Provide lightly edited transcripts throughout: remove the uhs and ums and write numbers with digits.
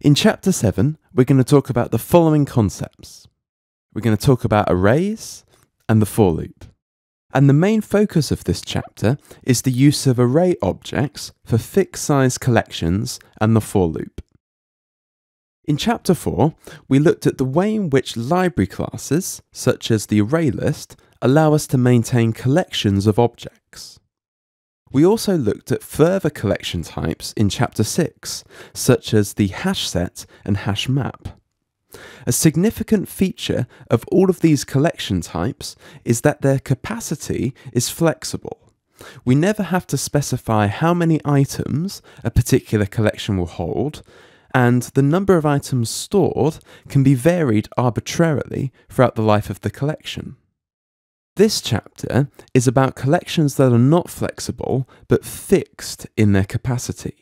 In Chapter 7, we're going to talk about the following concepts. We're going to talk about arrays and the for loop. And the main focus of this chapter is the use of array objects for fixed size collections and the for loop. In Chapter 4, we looked at the way in which library classes, such as the array list, allow us to maintain collections of objects. We also looked at further collection types in Chapter 6, such as the hash set and hash map. A significant feature of all of these collection types is that their capacity is flexible. We never have to specify how many items a particular collection will hold, and the number of items stored can be varied arbitrarily throughout the life of the collection. This chapter is about collections that are not flexible but fixed in their capacity.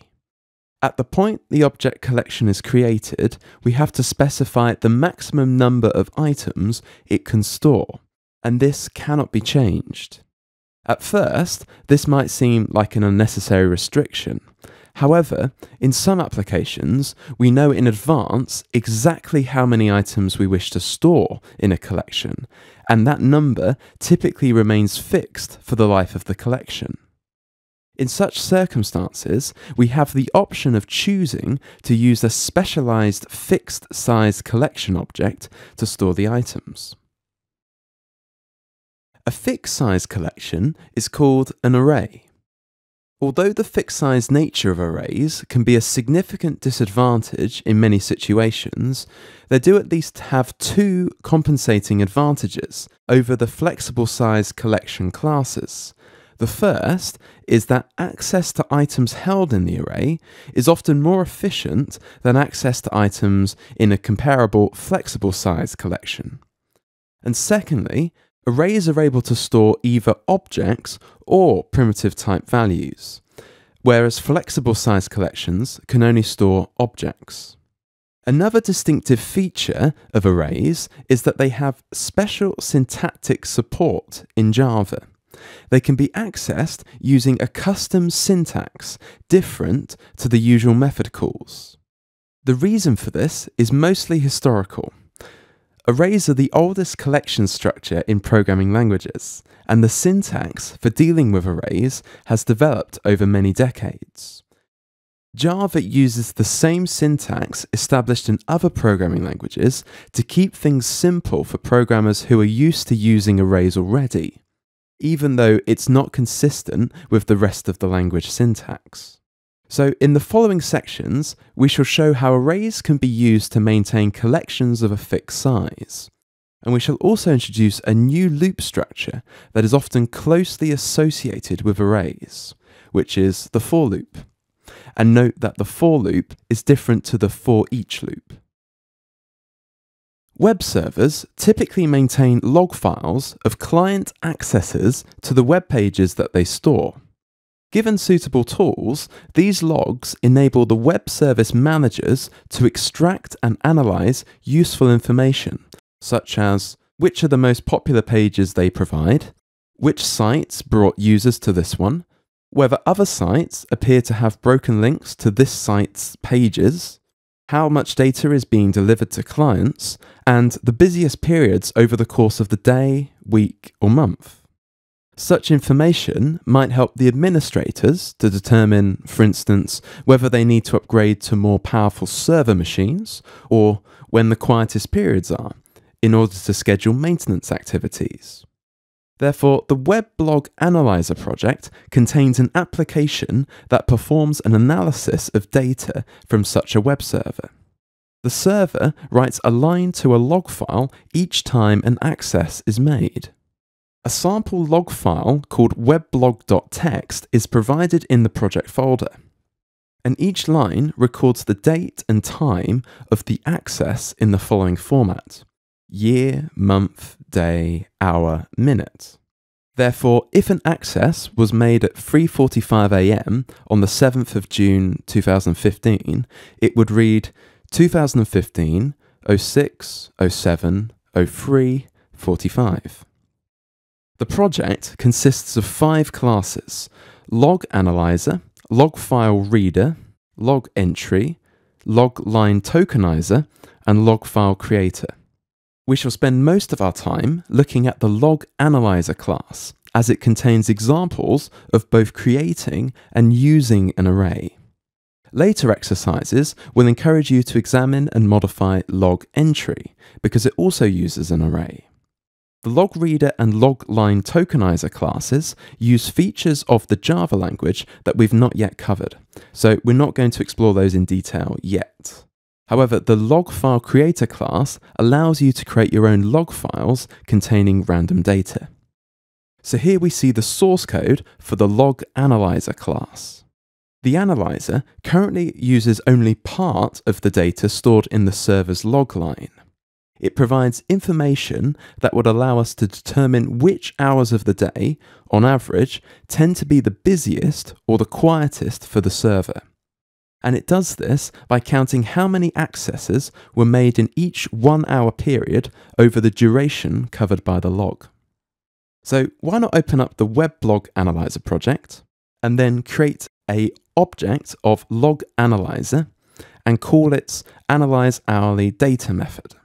At the point the object collection is created, we have to specify the maximum number of items it can store, and this cannot be changed. At first, this might seem like an unnecessary restriction. However, in some applications, we know in advance exactly how many items we wish to store in a collection, and that number typically remains fixed for the life of the collection. In such circumstances, we have the option of choosing to use a specialized fixed size collection object to store the items. A fixed size collection is called an array. Although the fixed size nature of arrays can be a significant disadvantage in many situations, they do at least have two compensating advantages over the flexible size collection classes. The first is that access to items held in the array is often more efficient than access to items in a comparable flexible size collection. And secondly, arrays are able to store either objects or primitive type values, whereas flexible size collections can only store objects. Another distinctive feature of arrays is that they have special syntactic support in Java. They can be accessed using a custom syntax different to the usual method calls. The reason for this is mostly historical. Arrays are the oldest collection structure in programming languages, and the syntax for dealing with arrays has developed over many decades. Java uses the same syntax established in other programming languages to keep things simple for programmers who are used to using arrays already, even though it's not consistent with the rest of the language syntax. So in the following sections, we shall show how arrays can be used to maintain collections of a fixed size. And we shall also introduce a new loop structure that is often closely associated with arrays, which is the for loop. And note that the for loop is different to the for each loop. Web servers typically maintain log files of client accesses to the web pages that they store. Given suitable tools, these logs enable the web service managers to extract and analyze useful information, such as which are the most popular pages they provide, which sites brought users to this one, whether other sites appear to have broken links to this site's pages, how much data is being delivered to clients, and the busiest periods over the course of the day, week, or month. Such information might help the administrators to determine, for instance, whether they need to upgrade to more powerful server machines or when the quietest periods are, in order to schedule maintenance activities. Therefore, the Weblog Analyzer project contains an application that performs an analysis of data from such a web server. The server writes a line to a log file each time an access is made. A sample log file called weblog.txt is provided in the project folder, and each line records the date and time of the access in the following format: year, month, day, hour, minute. Therefore, if an access was made at 3:45 AM on the 7th of June 2015, it would read 2015 06 07 03 45. The project consists of 5 classes: log analyzer, log file reader, log entry, log line tokenizer, and log file creator. We shall spend most of our time looking at the log analyser class, as it contains examples of both creating and using an array. Later exercises will encourage you to examine and modify log entry, because it also uses an array. The log reader and log line tokenizer classes use features of the Java language that we've not yet covered, so we're not going to explore those in detail yet. However, the log file creator class allows you to create your own log files containing random data. So here we see the source code for the log analyzer class. The analyzer currently uses only part of the data stored in the server's log line. It provides information that would allow us to determine which hours of the day, on average, tend to be the busiest or the quietest for the server. And it does this by counting how many accesses were made in each 1 hour period over the duration covered by the log. So why not open up the Weblog Analyzer project and then create an object of log analyzer and call it analyze hourly data method.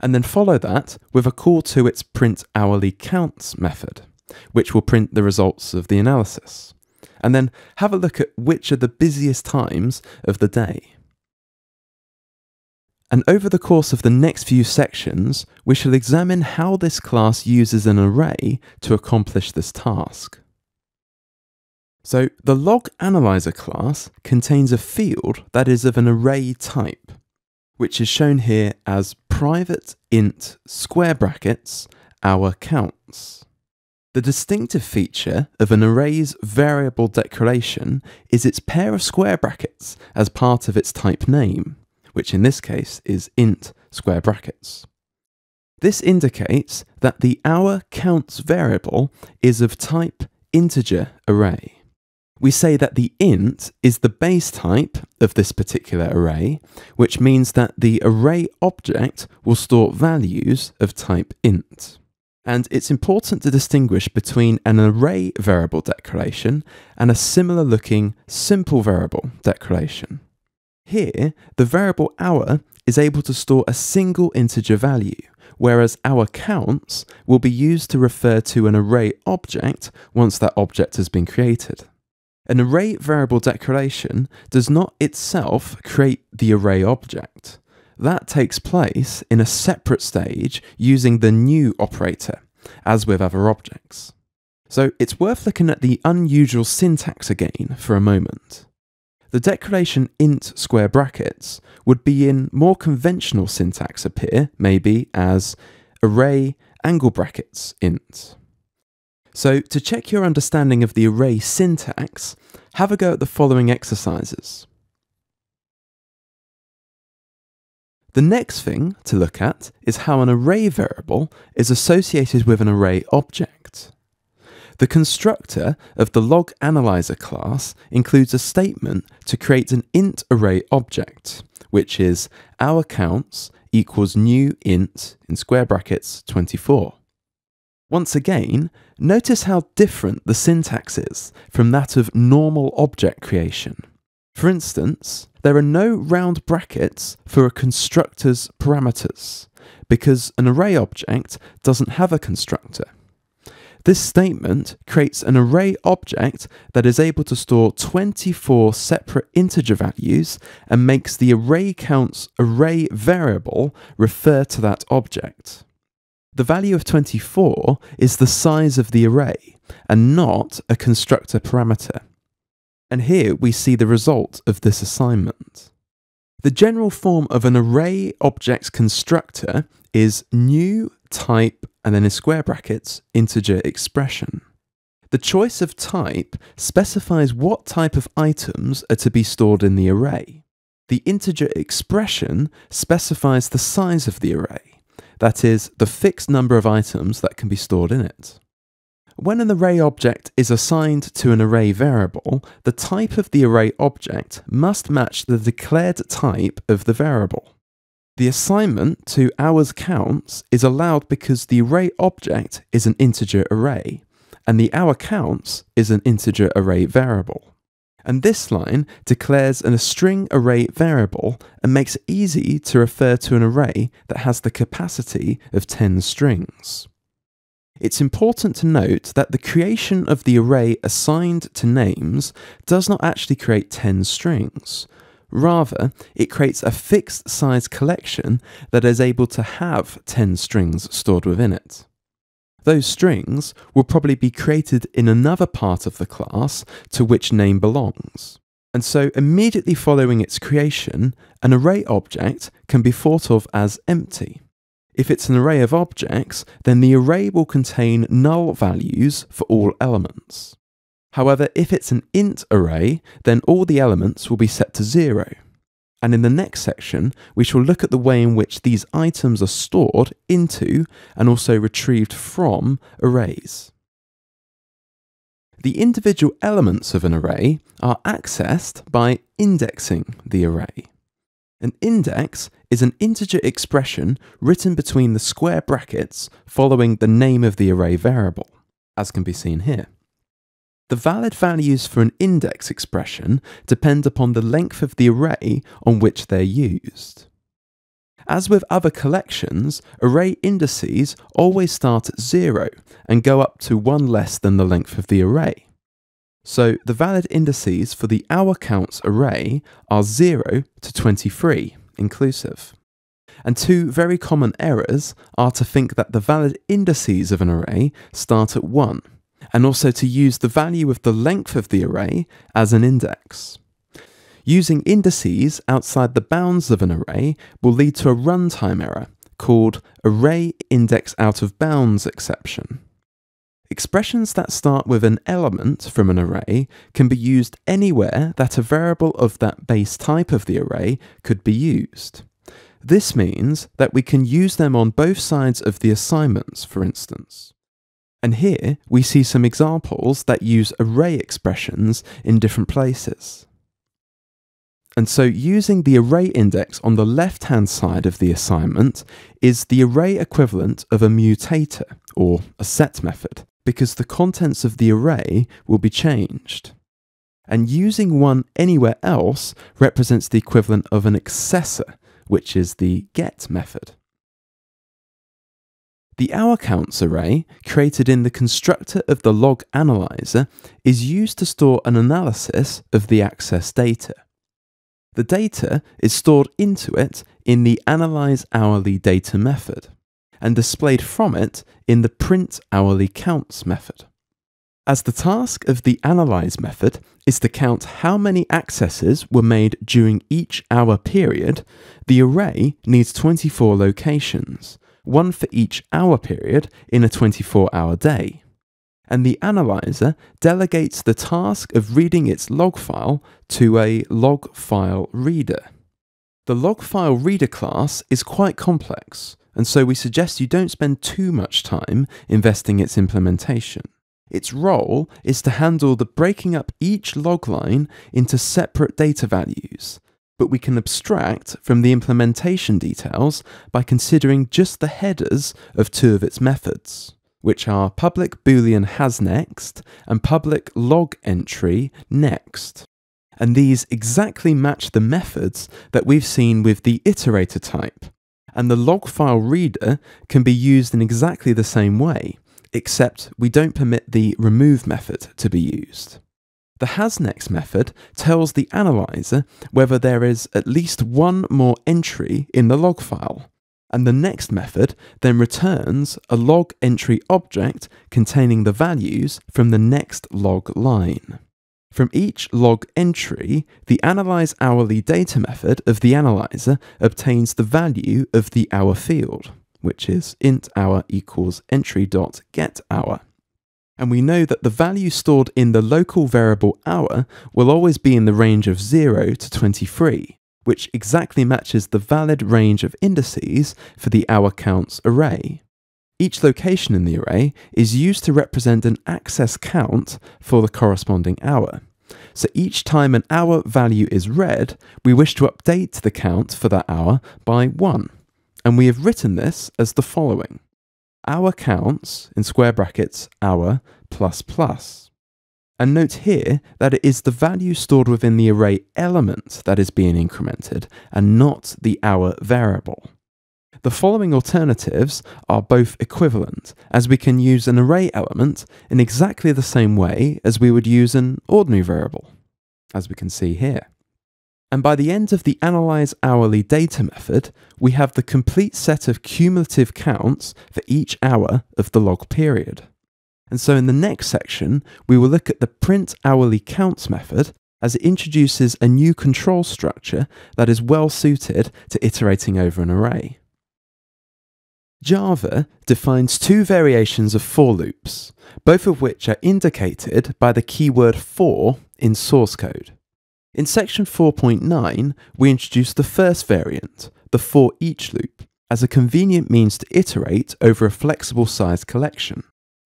And then follow that with a call to its print hourly counts method, which will print the results of the analysis. And then have a look at which are the busiest times of the day. And over the course of the next few sections, we shall examine how this class uses an array to accomplish this task. So the log analyzer class contains a field that is of an array type, which is shown here as private int square brackets hour counts. The distinctive feature of an array's variable declaration is its pair of square brackets as part of its type name, which in this case is int square brackets. This indicates that the hour counts variable is of type integer array. We say that the int is the base type of this particular array, which means that the array object will store values of type int. And it's important to distinguish between an array variable declaration and a similar looking simple variable declaration. Here, the variable hour is able to store a single integer value, whereas hour counts will be used to refer to an array object once that object has been created. An array variable declaration does not itself create the array object. That takes place in a separate stage using the new operator, as with other objects. So it's worth looking at the unusual syntax again for a moment. The declaration int square brackets would be in more conventional syntax appear maybe as array angle brackets int. So to check your understanding of the array syntax, have a go at the following exercises. The next thing to look at is how an array variable is associated with an array object. The constructor of the log analyzer class includes a statement to create an int array object, which is hour counts equals new int in square brackets 24. Once again, notice how different the syntax is from that of normal object creation. For instance, there are no round brackets for a constructor's parameters, because an array object doesn't have a constructor. This statement creates an array object that is able to store 24 separate integer values and makes the array counts array variable refer to that object. The value of 24 is the size of the array and not a constructor parameter. And here we see the result of this assignment. The general form of an array object constructor is new type and then in square brackets integer expression. The choice of type specifies what type of items are to be stored in the array. The integer expression specifies the size of the array, that is, the fixed number of items that can be stored in it. When an array object is assigned to an array variable, the type of the array object must match the declared type of the variable. The assignment to hours counts is allowed because the array object is an integer array, and the hour counts is an integer array variable. And this line declares a string array variable and makes it easy to refer to an array that has the capacity of 10 strings. It's important to note that the creation of the array assigned to names does not actually create 10 strings. Rather, it creates a fixed size collection that is able to have 10 strings stored within it. Those strings will probably be created in another part of the class to which name belongs. And so immediately following its creation, an array object can be thought of as empty. If it's an array of objects, then the array will contain null values for all elements. However, if it's an int array, then all the elements will be set to 0. And in the next section, we shall look at the way in which these items are stored into and also retrieved from arrays. The individual elements of an array are accessed by indexing the array. An index is an integer expression written between the square brackets following the name of the array variable, as can be seen here. The valid values for an index expression depend upon the length of the array on which they're used. As with other collections, array indices always start at 0 and go up to 1 less than the length of the array. So the valid indices for the hour counts array are 0 to 23 inclusive. And two very common errors are to think that the valid indices of an array start at 1, and also to use the value of the length of the array as an index. Using indices outside the bounds of an array will lead to a runtime error called array index out of bounds exception. Expressions that start with an element from an array can be used anywhere that a variable of that base type of the array could be used. This means that we can use them on both sides of the assignments, for instance. And here we see some examples that use array expressions in different places. And so using the array index on the left-hand side of the assignment is the array equivalent of a mutator, or a set method, because the contents of the array will be changed. And using one anywhere else represents the equivalent of an accessor, which is the get method. The hour counts array, created in the constructor of the log analyzer, is used to store an analysis of the access data. The data is stored into it in the analyze hourly data method, and displayed from it in the print hourly counts method. As the task of the analyze method is to count how many accesses were made during each hour period, the array needs 24 locations, one for each hour period in a 24-hour day. And the analyzer delegates the task of reading its log file to a log file reader. The log file reader class is quite complex, and so we suggest you don't spend too much time investing its implementation. Its role is to handle the breaking up each log line into separate data values, but we can abstract from the implementation details by considering just the headers of two of its methods, which are public boolean hasNext and public log entry next. And these exactly match the methods that we've seen with the iterator type, and the log file reader can be used in exactly the same way, except we don't permit the remove method to be used. The hasNext method tells the analyzer whether there is at least one more entry in the log file, and the next method then returns a log entry object containing the values from the next log line. From each log entry, the analyze hourly data method of the analyzer obtains the value of the hour field, which is int hour equals entry.getHour. And we know that the value stored in the local variable hour will always be in the range of 0 to 23, which exactly matches the valid range of indices for the hour counts array. Each location in the array is used to represent an access count for the corresponding hour. So each time an hour value is read, we wish to update the count for that hour by 1. And we have written this as the following: hour counts, in square brackets, hour plus plus. And note here that it is the value stored within the array element that is being incremented and not the hour variable. The following alternatives are both equivalent, as we can use an array element in exactly the same way as we would use an ordinary variable, as we can see here. And by the end of the analyze hourly data method, we have the complete set of cumulative counts for each hour of the log period. And so in the next section, we will look at the print hourly counts method, as it introduces a new control structure that is well suited to iterating over an array. Java defines two variations of for loops, both of which are indicated by the keyword for in source code. In section 4.9, we introduce the first variant, the for each loop, as a convenient means to iterate over a flexible size collection.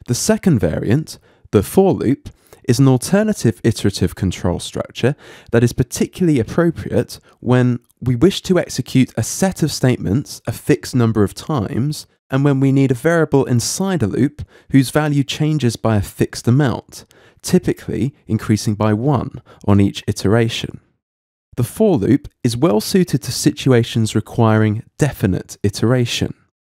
The second variant, the for loop, is an alternative iterative control structure that is particularly appropriate when we wish to execute a set of statements a fixed number of times, and when we need a variable inside a loop whose value changes by a fixed amount, typically increasing by 1 on each iteration. The for loop is well suited to situations requiring definite iteration.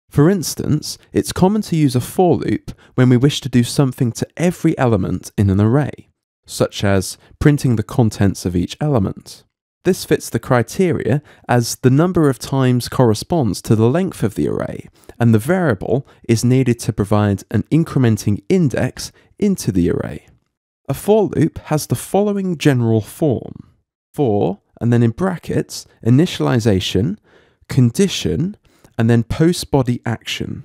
For instance, it's common to use a for loop when we wish to do something to every element in an array, such as printing the contents of each element. This fits the criteria as the number of times corresponds to the length of the array, and the variable is needed to provide an incrementing index into the array. A for loop has the following general form: for, and then in brackets, initialization, condition, and then post body action,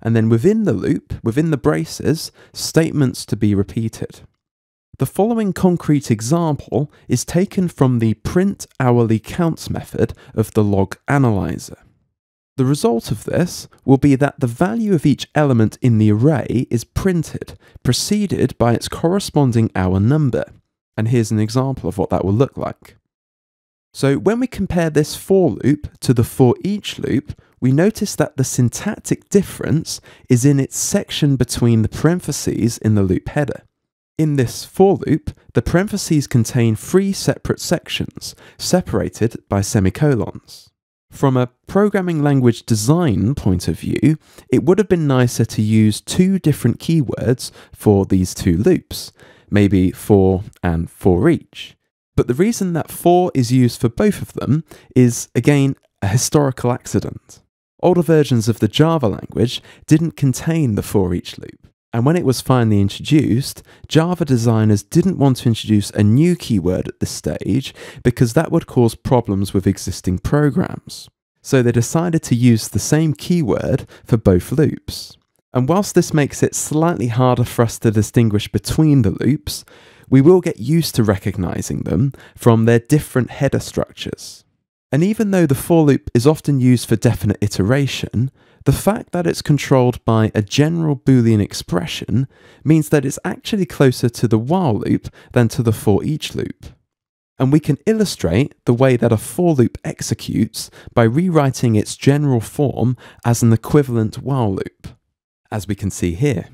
and then within the loop, within the braces, statements to be repeated. The following concrete example is taken from the print hourly counts method of the log analyzer. The result of this will be that the value of each element in the array is printed, preceded by its corresponding hour number. And here's an example of what that will look like. So when we compare this for loop to the for each loop, we notice that the syntactic difference is in its section between the parentheses in the loop header. In this for loop, the parentheses contain 3 separate sections, separated by semicolons. From a programming language design point of view, it would have been nicer to use 2 different keywords for these 2 loops, maybe for and for each. But the reason that for is used for both of them is, again, a historical accident. Older versions of the Java language didn't contain the for each loop, and when it was finally introduced, Java designers didn't want to introduce a new keyword at this stage because that would cause problems with existing programs. So they decided to use the same keyword for both loops. And whilst this makes it slightly harder for us to distinguish between the loops, we will get used to recognizing them from their different header structures. And even though the for loop is often used for definite iteration, the fact that it's controlled by a general Boolean expression means that it's actually closer to the while loop than to the for each loop. And we can illustrate the way that a for loop executes by rewriting its general form as an equivalent while loop, as we can see here.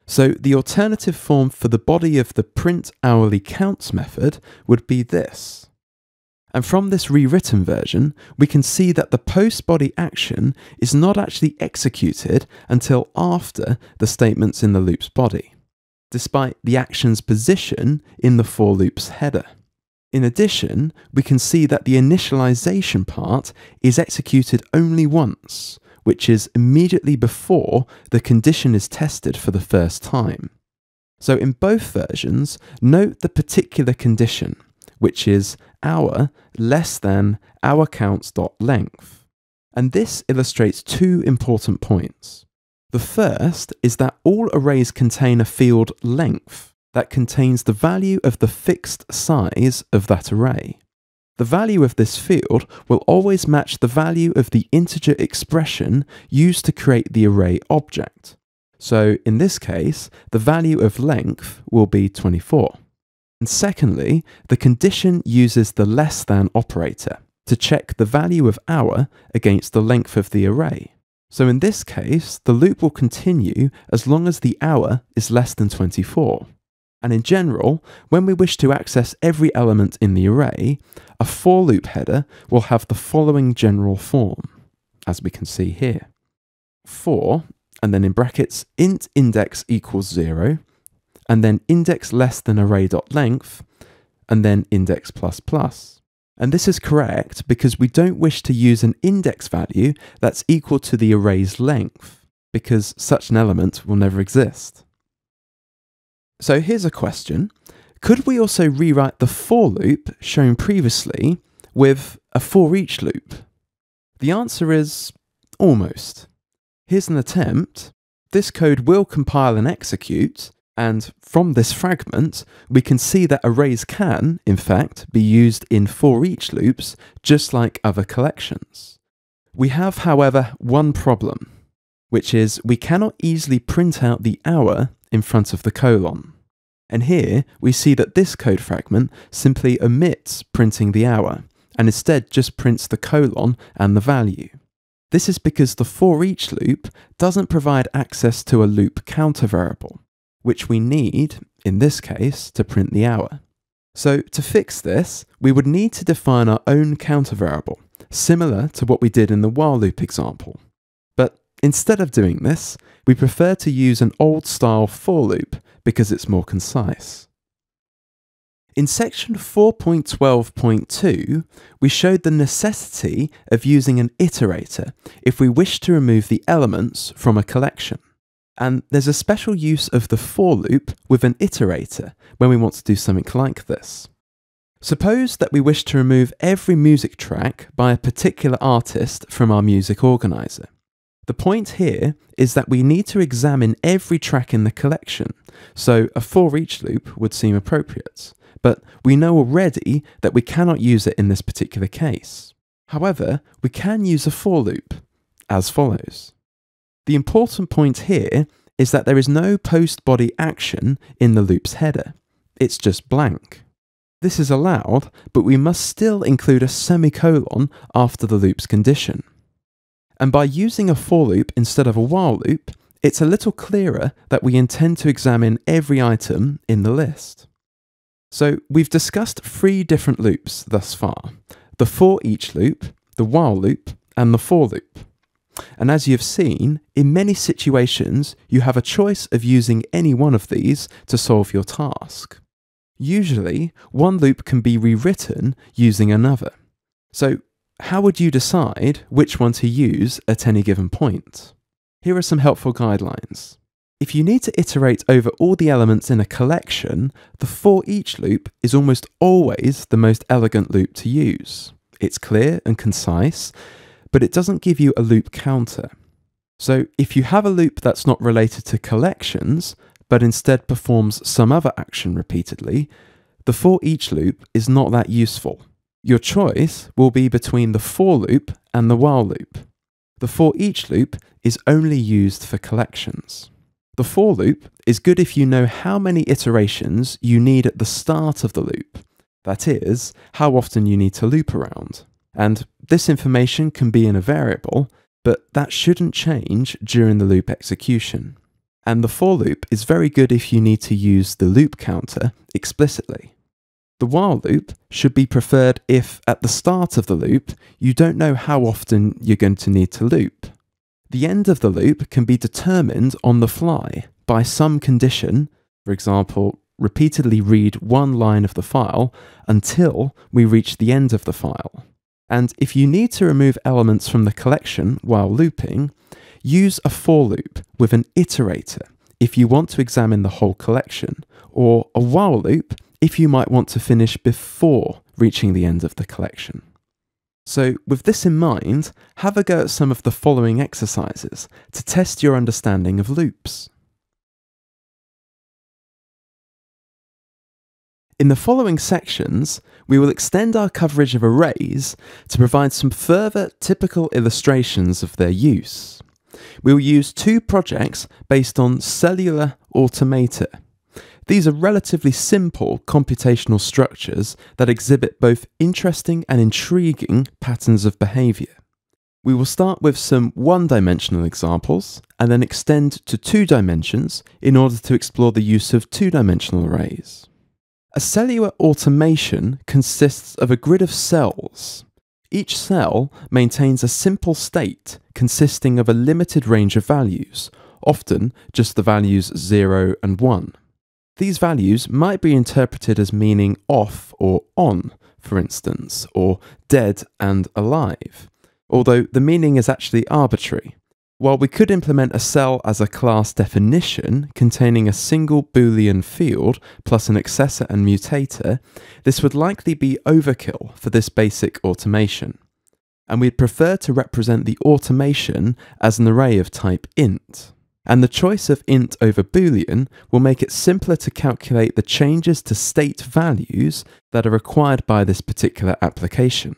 So the alternative form for the body of the print hourly counts method would be this. And from this rewritten version, we can see that the post body action is not actually executed until after the statements in the loop's body, despite the action's position in the for loop's header. In addition, we can see that the initialization part is executed only once, which is immediately before the condition is tested for the first time. So in both versions, note the particular condition, which is hour less than hourcounts.length. And this illustrates 2 important points. The first is that all arrays contain a field length that contains the value of the fixed size of that array. The value of this field will always match the value of the integer expression used to create the array object. So in this case, the value of length will be 24. And secondly, the condition uses the less than operator to check the value of hour against the length of the array. So in this case, the loop will continue as long as the hour is less than 24. And in general, when we wish to access every element in the array, a for loop header will have the following general form, as we can see here. For, and then in brackets, int index equals 0, and then index less than array.length, and then index plus plus. And this is correct because we don't wish to use an index value that's equal to the array's length, because such an element will never exist. So here's a question. Could we also rewrite the for loop shown previously with a for each loop? The answer is almost. Here's an attempt. This code will compile and execute, and from this fragment, we can see that arrays can, in fact, be used in for each loops just like other collections. We have, however, one problem, which is we cannot easily print out the hour in front of the colon. And here we see that this code fragment simply omits printing the hour and instead just prints the colon and the value. This is because the for each loop doesn't provide access to a loop counter variable, which we need, in this case, to print the hour. So to fix this, we would need to define our own counter variable, similar to what we did in the while loop example. But instead of doing this, we prefer to use an old-style for loop because it's more concise. In section 4.12.2, we showed the necessity of using an iterator if we wish to remove the elements from a collection. And there's a special use of the for loop with an iterator when we want to do something like this. Suppose that we wish to remove every music track by a particular artist from our music organizer. The point here is that we need to examine every track in the collection, so a for each loop would seem appropriate. But we know already that we cannot use it in this particular case. However, we can use a for loop, as follows. The important point here is that there is no post-body action in the loop's header. It's just blank. This is allowed, but we must still include a semicolon after the loop's condition. And by using a for loop instead of a while loop, it's a little clearer that we intend to examine every item in the list. So we've discussed 3 different loops thus far: the for each loop, the while loop, and the for loop. And as you've seen, in many situations, you have a choice of using any one of these to solve your task. Usually, one loop can be rewritten using another. So how would you decide which one to use at any given point? Here are some helpful guidelines. If you need to iterate over all the elements in a collection, the for each loop is almost always the most elegant loop to use. It's clear and concise, but it doesn't give you a loop counter. So if you have a loop that's not related to collections, but instead performs some other action repeatedly, the for each loop is not that useful. Your choice will be between the for loop and the while loop. The for each loop is only used for collections. The for loop is good if you know how many iterations you need at the start of the loop. That is, how often you need to loop around. And this information can be in a variable, but that shouldn't change during the loop execution. And the for loop is very good if you need to use the loop counter explicitly. The while loop should be preferred if, at the start of the loop, you don't know how often you're going to need to loop. The end of the loop can be determined on the fly by some condition, for example, repeatedly read one line of the file until we reach the end of the file. And if you need to remove elements from the collection while looping, use a for loop with an iterator if you want to examine the whole collection, or a while loop if you might want to finish before reaching the end of the collection. So with this in mind, have a go at some of the following exercises to test your understanding of loops. In the following sections, we will extend our coverage of arrays to provide some further typical illustrations of their use. We will use 2 projects based on cellular automata. These are relatively simple computational structures that exhibit both interesting and intriguing patterns of behavior. We will start with some one-dimensional examples and then extend to 2 dimensions in order to explore the use of 2-dimensional arrays. A cellular automation consists of a grid of cells. Each cell maintains a simple state consisting of a limited range of values, often just the values 0 and 1. These values might be interpreted as meaning off or on, for instance, or dead and alive, although the meaning is actually arbitrary. While we could implement a cell as a class definition containing a single Boolean field plus an accessor and mutator, this would likely be overkill for this basic automation. And we'd prefer to represent the automation as an array of type int. And the choice of int over Boolean will make it simpler to calculate the changes to state values that are required by this particular application.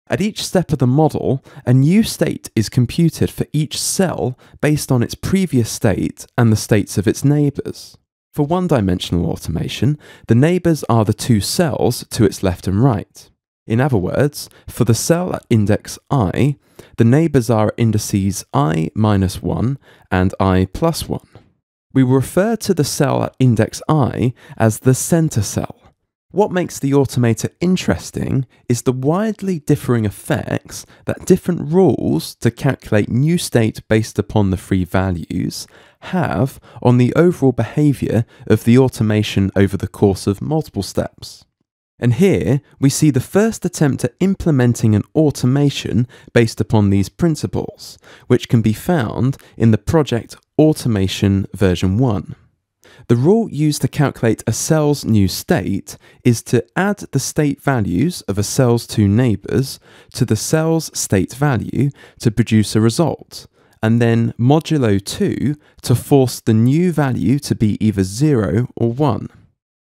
At each step of the model, a new state is computed for each cell based on its previous state and the states of its neighbours. For one-dimensional automation, the neighbours are the 2 cells to its left and right. In other words, for the cell at index I, the neighbours are at indices I-1 and I+1. We will refer to the cell at index I as the centre cell. What makes the automator interesting is the widely differing effects that different rules to calculate new state based upon the 3 values have on the overall behaviour of the automation over the course of multiple steps. And here we see the first attempt at implementing an automation based upon these principles, which can be found in the project Automation version 1. The rule used to calculate a cell's new state is to add the state values of a cell's 2 neighbours to the cell's state value to produce a result, and then modulo 2 to force the new value to be either 0 or 1.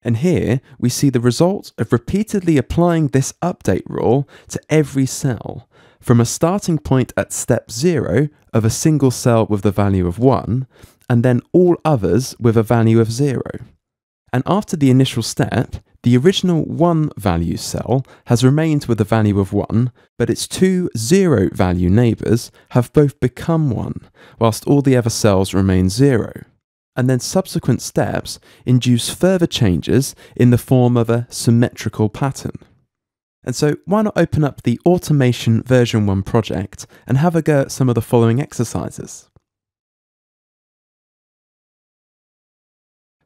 And here we see the result of repeatedly applying this update rule to every cell, from a starting point at step 0 of a single cell with the value of 1, and then all others with a value of 0. And after the initial step, the original 1 value cell has remained with a value of 1, but its 2 0 value neighbours have both become 1, whilst all the other cells remain 0. And then subsequent steps induce further changes in the form of a symmetrical pattern. And so why not open up the Automation version 1 project and have a go at some of the following exercises.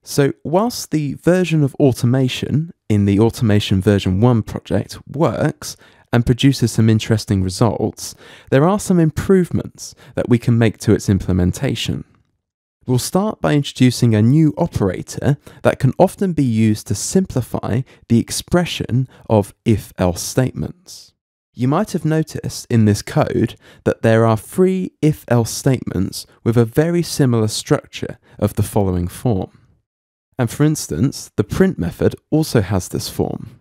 So whilst the version of automation in the Automation version 1 project works and produces some interesting results, there are some improvements that we can make to its implementation. We'll start by introducing a new operator that can often be used to simplify the expression of if-else statements. You might have noticed in this code that there are 3 if-else statements with a very similar structure of the following form. And for instance, the print method also has this form.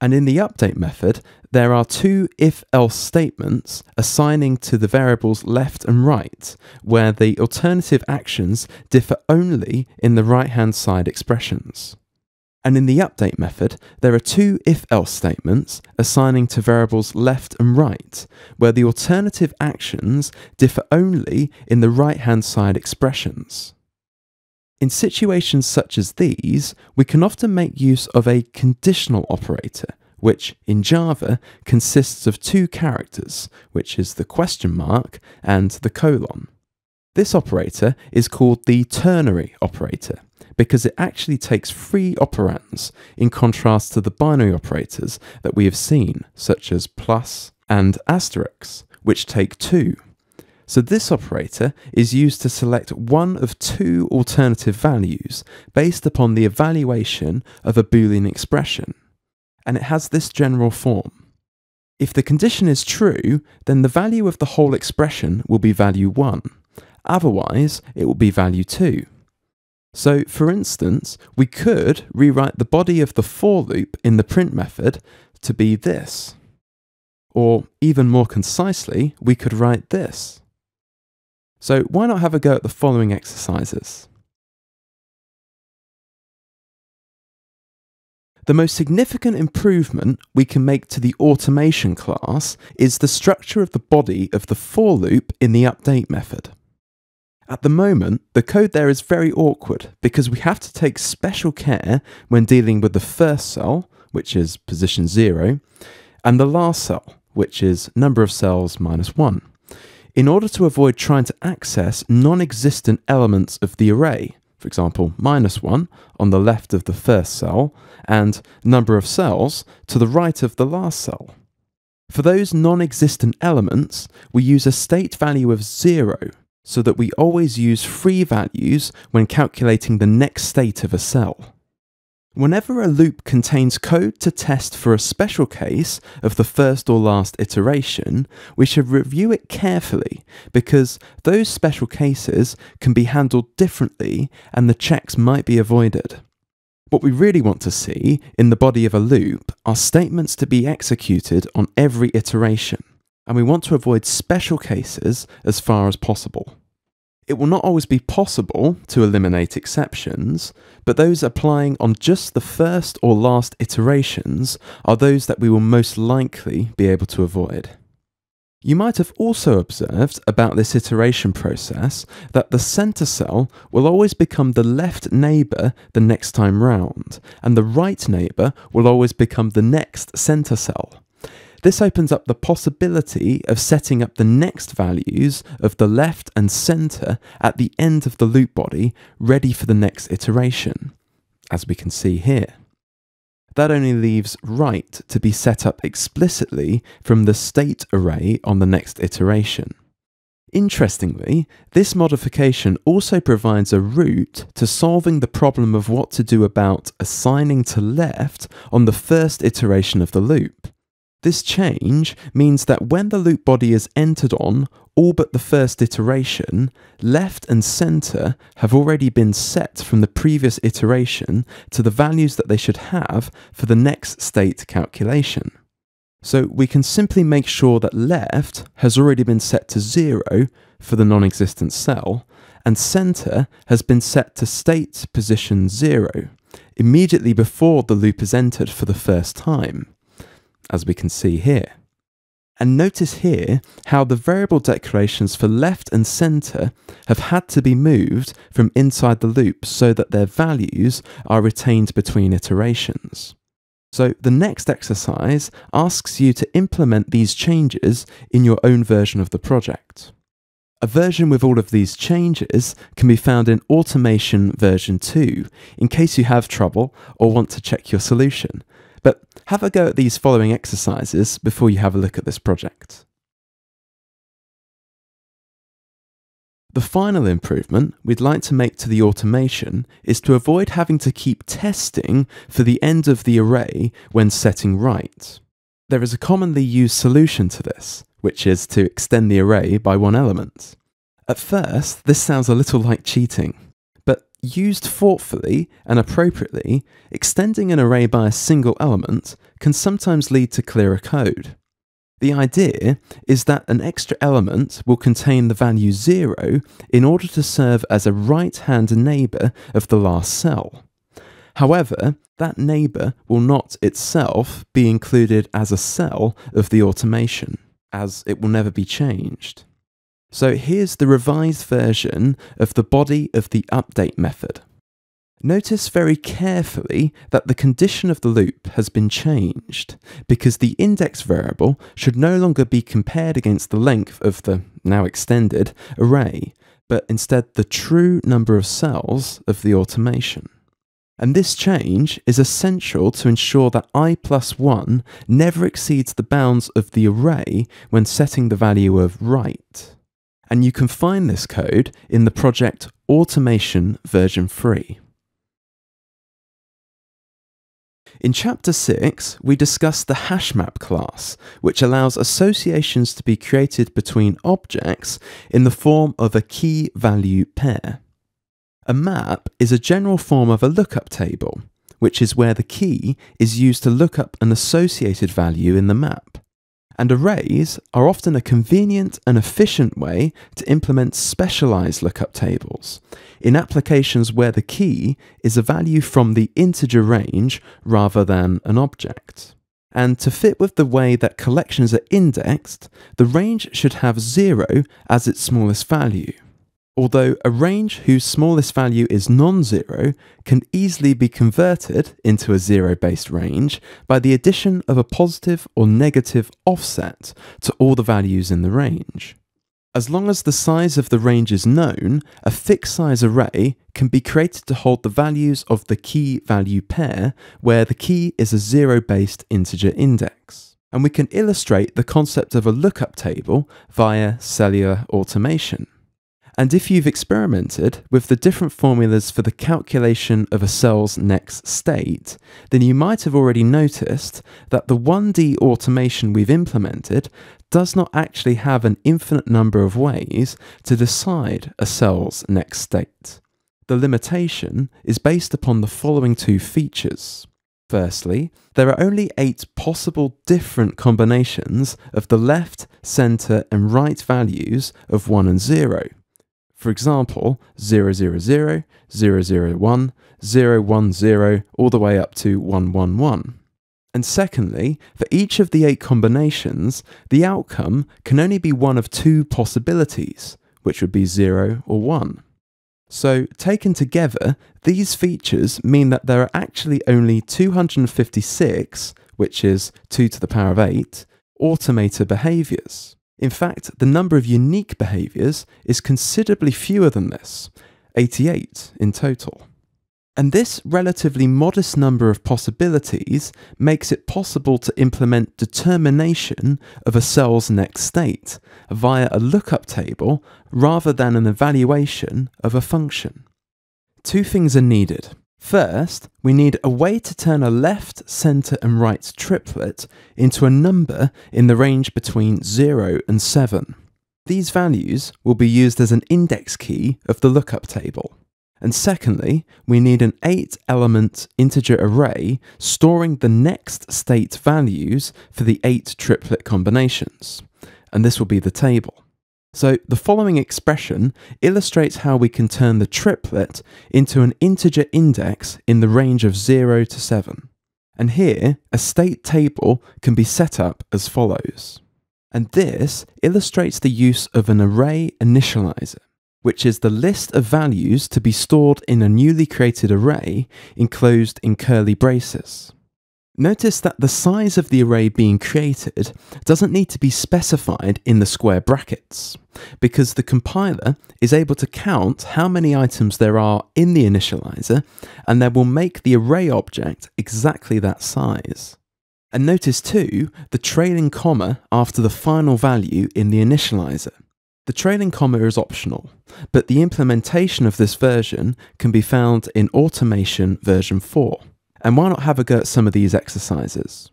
And in the update method, there are 2 if-else statements assigning to the variables left and right, where the alternative actions differ only in the right-hand side expressions. And in the update method, there are 2 if-else statements assigning to variables left and right, where the alternative actions differ only in the right-hand side expressions. In situations such as these, we can often make use of a conditional operator, which in Java consists of 2 characters, which is the question mark and the colon. This operator is called the ternary operator because it actually takes 3 operands in contrast to the binary operators that we have seen, such as plus and asterisk, which take 2. So this operator is used to select one of 2 alternative values based upon the evaluation of a Boolean expression, and it has this general form. If the condition is true, then the value of the whole expression will be value 1, otherwise it will be value 2. So for instance, we could rewrite the body of the for loop in the print method to be this, or even more concisely, we could write this. So why not have a go at the following exercises? The most significant improvement we can make to the automation class is the structure of the body of the for loop in the update method. At the moment, the code there is very awkward because we have to take special care when dealing with the first cell, which is position 0, and the last cell, which is number of cells minus 1, in order to avoid trying to access non-existent elements of the array, for example, minus 1 on the left of the first cell, and number of cells to the right of the last cell. For those non-existent elements, we use a state value of 0, so that we always use free values when calculating the next state of a cell. Whenever a loop contains code to test for a special case of the first or last iteration, we should review it carefully because those special cases can be handled differently and the checks might be avoided. What we really want to see in the body of a loop are statements to be executed on every iteration, and we want to avoid special cases as far as possible. It will not always be possible to eliminate exceptions, but those applying on just the first or last iterations are those that we will most likely be able to avoid. You might have also observed about this iteration process that the center cell will always become the left neighbor the next time round, and the right neighbor will always become the next center cell. This opens up the possibility of setting up the next values of the left and center at the end of the loop body ready for the next iteration, as we can see here. That only leaves right to be set up explicitly from the state array on the next iteration. Interestingly, this modification also provides a route to solving the problem of what to do about assigning to left on the first iteration of the loop. This change means that when the loop body is entered on all but the first iteration, left and center have already been set from the previous iteration to the values that they should have for the next state calculation. So we can simply make sure that left has already been set to 0 for the non-existent cell, and center has been set to state position 0 immediately before the loop is entered for the first time, as we can see here. And notice here how the variable declarations for left and center have had to be moved from inside the loop so that their values are retained between iterations. So the next exercise asks you to implement these changes in your own version of the project. A version with all of these changes can be found in Automation version 2 in case you have trouble or want to check your solution. But have a go at these following exercises before you have a look at this project. The final improvement we'd like to make to the automation is to avoid having to keep testing for the end of the array when setting right. There is a commonly used solution to this, which is to extend the array by one element. At first, this sounds a little like cheating. Used thoughtfully and appropriately, extending an array by a single element can sometimes lead to clearer code. The idea is that an extra element will contain the value 0 in order to serve as a right-hand neighbor of the last cell. However, that neighbor will not itself be included as a cell of the automation, as it will never be changed. So here's the revised version of the body of the update method. Notice very carefully that the condition of the loop has been changed because the index variable should no longer be compared against the length of the now extended array, but instead the true number of cells of the automation. And this change is essential to ensure that i+1 never exceeds the bounds of the array when setting the value of right. And you can find this code in the project Automation version 3. In Chapter 6, we discussed the hashmap class, which allows associations to be created between objects in the form of a key-value pair. A map is a general form of a lookup table, which is where the key is used to look up an associated value in the map. And arrays are often a convenient and efficient way to implement specialized lookup tables in applications where the key is a value from the integer range rather than an object. And to fit with the way that collections are indexed, the range should have 0 as its smallest value. Although a range whose smallest value is non-zero can easily be converted into a zero-based range by the addition of a positive or negative offset to all the values in the range. As long as the size of the range is known, a fixed size array can be created to hold the values of the key value pair, where the key is a zero-based integer index. And we can illustrate the concept of a lookup table via cellular automation. And if you've experimented with the different formulas for the calculation of a cell's next state, then you might have already noticed that the 1D automation we've implemented does not actually have an infinite number of ways to decide a cell's next state. The limitation is based upon the following two features. Firstly, there are only 8 possible different combinations of the left, center, and right values of 1 and 0. For example, 000, 001, 010, all the way up to 111. And secondly, for each of the 8 combinations, the outcome can only be one of 2 possibilities, which would be 0 or 1. So, taken together, these features mean that there are actually only 256, which is 2 to the power of 8, automator behaviors. In fact, the number of unique behaviors is considerably fewer than this, 88 in total. And this relatively modest number of possibilities makes it possible to implement determination of a cell's next state via a lookup table rather than an evaluation of a function. 2 things are needed. First, we need a way to turn a left, center, and right triplet into a number in the range between 0 and 7. These values will be used as an index key of the lookup table. And secondly, we need an 8-element integer array storing the next state values for the 8 triplet combinations. And this will be the table. So the following expression illustrates how we can turn the triplet into an integer index in the range of 0 to 7. And here, a state table can be set up as follows. And this illustrates the use of an array initializer, which is the list of values to be stored in a newly created array enclosed in curly braces. Notice that the size of the array being created doesn't need to be specified in the square brackets, because the compiler is able to count how many items there are in the initializer, and that will make the array object exactly that size. And notice too the trailing comma after the final value in the initializer. The trailing comma is optional, but the implementation of this version can be found in Automation version 4. And why not have a go at some of these exercises?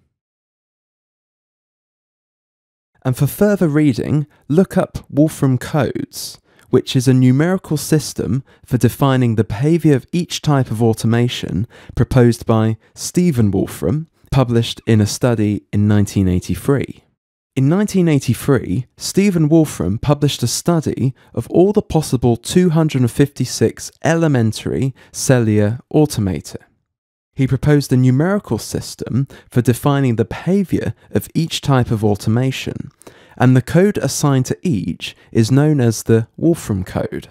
And for further reading, look up Wolfram codes, which is a numerical system for defining the behavior of each type of automation proposed by Stephen Wolfram, published in a study in 1983. In 1983, Stephen Wolfram published a study of all the possible 256 elementary cellular automata. He proposed a numerical system for defining the behavior of each type of automation, and the code assigned to each is known as the Wolfram code.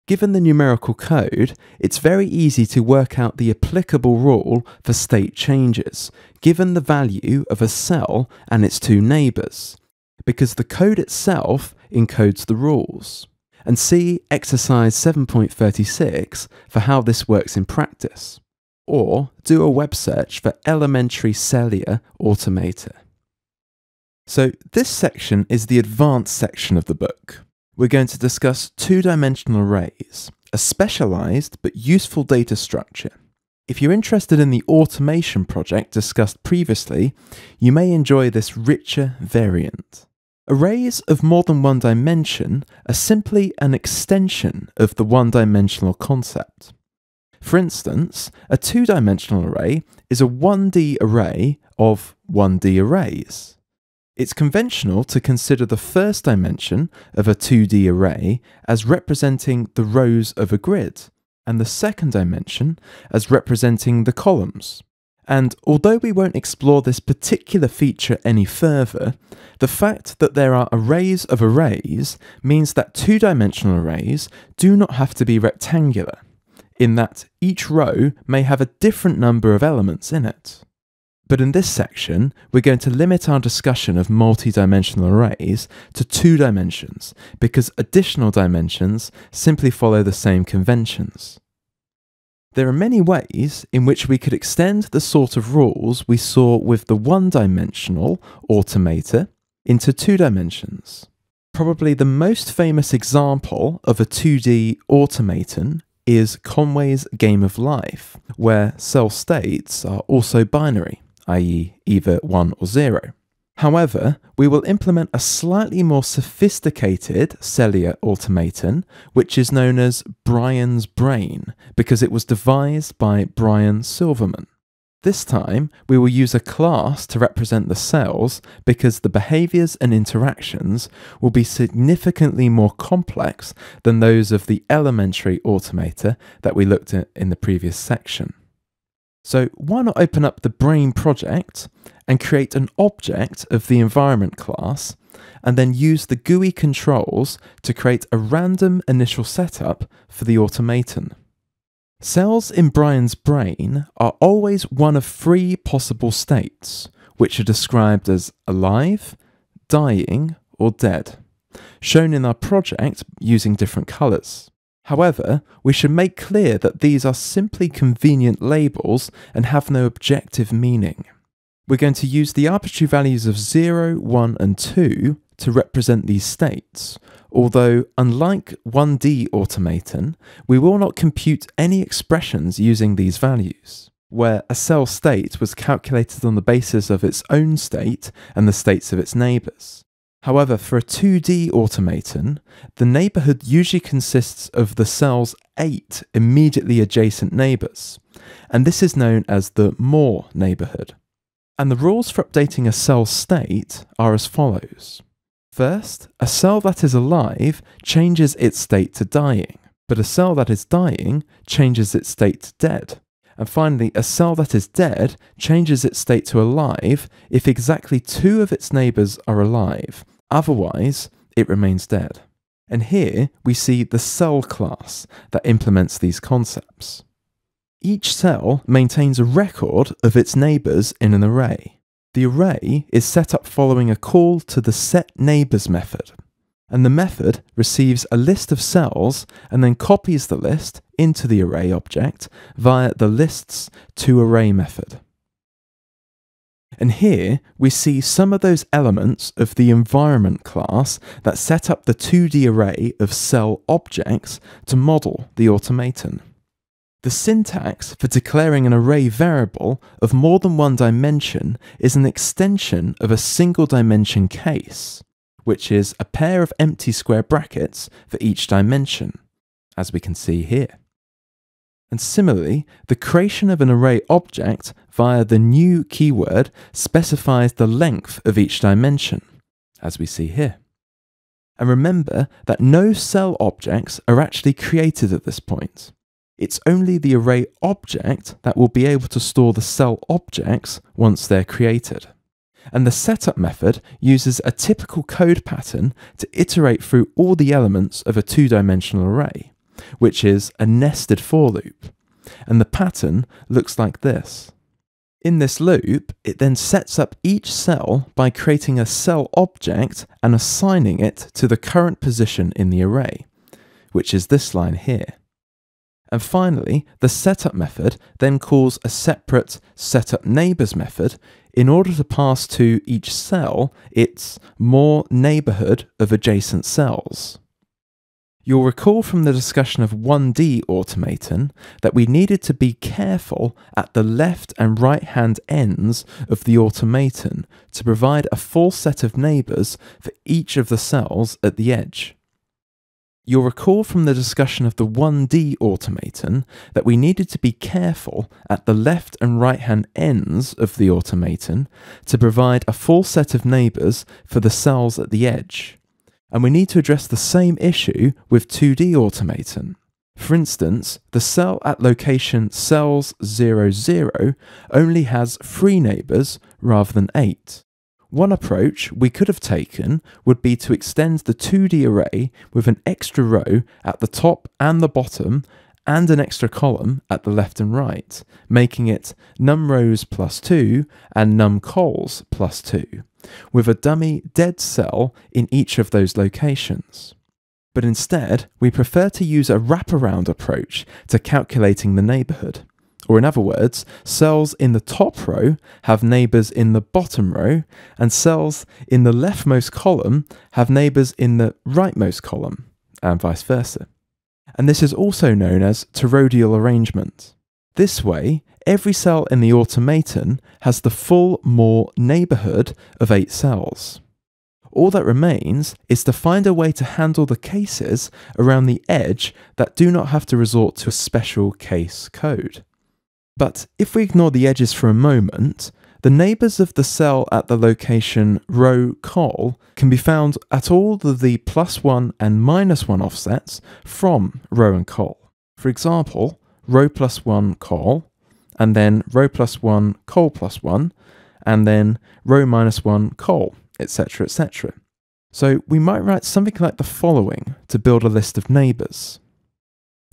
Given the numerical code, it's very easy to work out the applicable rule for state changes, given the value of a cell and its 2 neighbours, because the code itself encodes the rules. And see exercise 7.36 for how this works in practice. Or do a web search for elementary cellular automata. So this section is the advanced section of the book. We're going to discuss 2-dimensional arrays, a specialized but useful data structure. If you're interested in the automation project discussed previously, you may enjoy this richer variant. Arrays of more than one dimension are simply an extension of the one-dimensional concept. For instance, a 2-dimensional array is a 1D array of 1D arrays. It's conventional to consider the first dimension of a 2D array as representing the rows of a grid, and the second dimension as representing the columns. And although we won't explore this particular feature any further, the fact that there are arrays of arrays means that two-dimensional arrays do not have to be rectangular, in that each row may have a different number of elements in it. But in this section, we're going to limit our discussion of multi-dimensional arrays to 2 dimensions, because additional dimensions simply follow the same conventions. There are many ways in which we could extend the sort of rules we saw with the one-dimensional automator into 2 dimensions. Probably the most famous example of a 2D automaton is Conway's Game of Life, where cell states are also binary, i.e. either 1 or 0. However, we will implement a slightly more sophisticated cellular automaton, which is known as Brian's Brain, because it was devised by Brian Silverman. This time, we will use a class to represent the cells because the behaviors and interactions will be significantly more complex than those of the elementary automator that we looked at in the previous section. So why not open up the Brain project and create an object of the environment class, and then use the GUI controls to create a random initial setup for the automaton. Cells in Brian's brain are always one of 3 possible states, which are described as alive, dying, or dead, shown in our project using different colours. However, we should make clear that these are simply convenient labels and have no objective meaning. We're going to use the arbitrary values of 0, 1, and 2 to represent these states, although unlike 1D automaton, we will not compute any expressions using these values, where a cell state was calculated on the basis of its own state and the states of its neighbours. However, for a 2D automaton, the neighbourhood usually consists of the cell's 8 immediately adjacent neighbours, and this is known as the more neighbourhood. And the rules for updating a cell state are as follows. First, a cell that is alive changes its state to dying, but a cell that is dying changes its state to dead. And finally, a cell that is dead changes its state to alive if exactly 2 of its neighbours are alive. Otherwise, it remains dead. And here we see the cell class that implements these concepts. Each cell maintains a record of its neighbours in an array. The array is set up following a call to the setNeighbours method, and the method receives a list of cells and then copies the list into the array object via the lists_toArray method. And here we see some of those elements of the environment class that set up the 2D array of cell objects to model the automaton. The syntax for declaring an array variable of more than 1 dimension is an extension of a single dimension case, which is a pair of empty square brackets for each dimension, as we can see here. And similarly, the creation of an array object via the new keyword specifies the length of each dimension, as we see here. And remember that no cell objects are actually created at this point. It's only the array object that will be able to store the cell objects once they're created. And the setup method uses a typical code pattern to iterate through all the elements of a 2-dimensional array, which is a nested for loop. And the pattern looks like this. In this loop, it then sets up each cell by creating a cell object and assigning it to the current position in the array, which is this line here. And finally, the setup method then calls a separate setupNeighbours method in order to pass to each cell its more neighbourhood of adjacent cells. You'll recall from the discussion of 1D automaton that we needed to be careful at the left and right hand ends of the automaton to provide a full set of neighbours for each of the cells at the edge. You'll recall from the discussion of the 1D automaton that we needed to be careful at the left and right hand ends of the automaton to provide a full set of neighbours for the cells at the edge. And we need to address the same issue with 2D automaton. For instance, the cell at location cells 0, 0 only has 3 neighbours rather than 8. One approach we could have taken would be to extend the 2D array with an extra row at the top and the bottom and an extra column at the left and right, making it numRows plus 2 and numCols plus 2, with a dummy dead cell in each of those locations. But instead, we prefer to use a wraparound approach to calculating the neighbourhood. Or in other words, cells in the top row have neighbours in the bottom row, and cells in the leftmost column have neighbours in the rightmost column, and vice versa. And this is also known as toroidal arrangement. This way, every cell in the automaton has the full Moore neighbourhood of 8 cells. All that remains is to find a way to handle the cases around the edge that do not have to resort to a special case code. But if we ignore the edges for a moment, the neighbours of the cell at the location row col can be found at all of the +1 and -1 offsets from row and col. For example, row +1 col, and then row +1 col +1, and then row -1 col, etc., etc. So we might write something like the following to build a list of neighbours.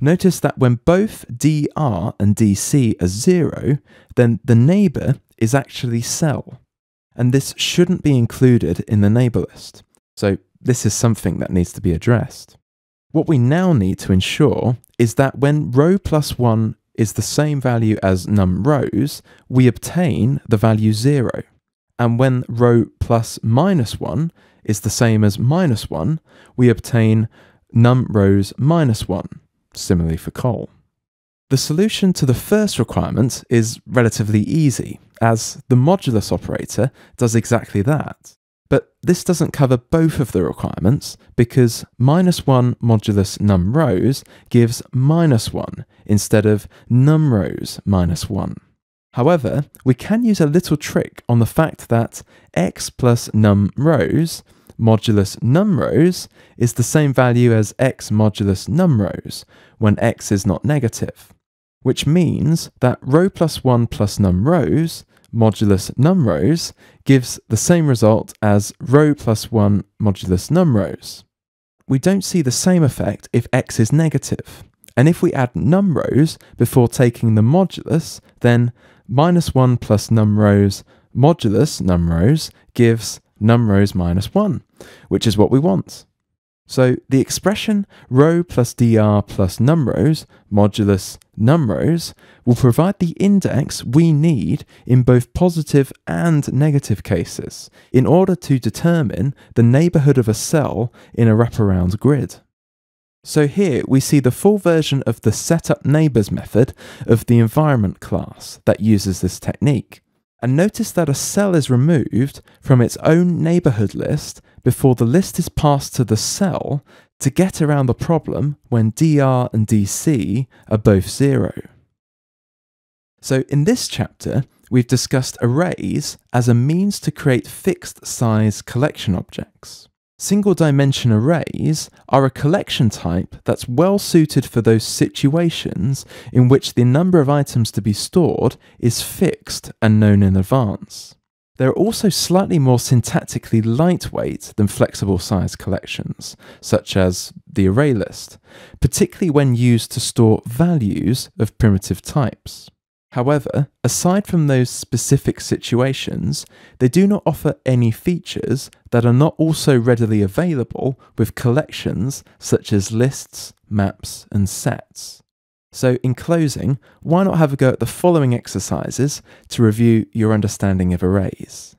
Notice that when both dr and dc are 0, then the neighbour is actually cell, and this shouldn't be included in the neighbour list. So this is something that needs to be addressed. What we now need to ensure is that when row +1 is the same value as numRows, we obtain the value 0. And when row +(-1) is the same as -1, we obtain numRows -1. Similarly for col. The solution to the first requirement is relatively easy, as the modulus operator does exactly that. But this doesn't cover both of the requirements, because -1 modulus numRows gives -1 instead of numRows -1. However, we can use a little trick on the fact that x plus numRows modulus numRows is the same value as x modulus numRows when x is not negative, which means that row +1 plus numRows modulus numRows gives the same result as row +1 modulus numRows. We don't see the same effect if x is negative, and if we add numRows before taking the modulus, then -1 plus numRows modulus numRows gives numRows -1, which is what we want. So the expression row plus dr plus numRows modulus numRows will provide the index we need in both positive and negative cases in order to determine the neighbourhood of a cell in a wraparound grid. So here we see the full version of the setup neighbours method of the environment class that uses this technique. And notice that a cell is removed from its own neighbourhood list before the list is passed to the cell to get around the problem when dr and dc are both 0. So in this chapter, we've discussed arrays as a means to create fixed size collection objects. Single dimension arrays are a collection type that's well suited for those situations in which the number of items to be stored is fixed and known in advance. They're also slightly more syntactically lightweight than flexible size collections, such as the array list, particularly when used to store values of primitive types. However, aside from those specific situations, they do not offer any features that are not also readily available with collections such as lists, maps, and sets. So in closing, why not have a go at the following exercises to review your understanding of arrays?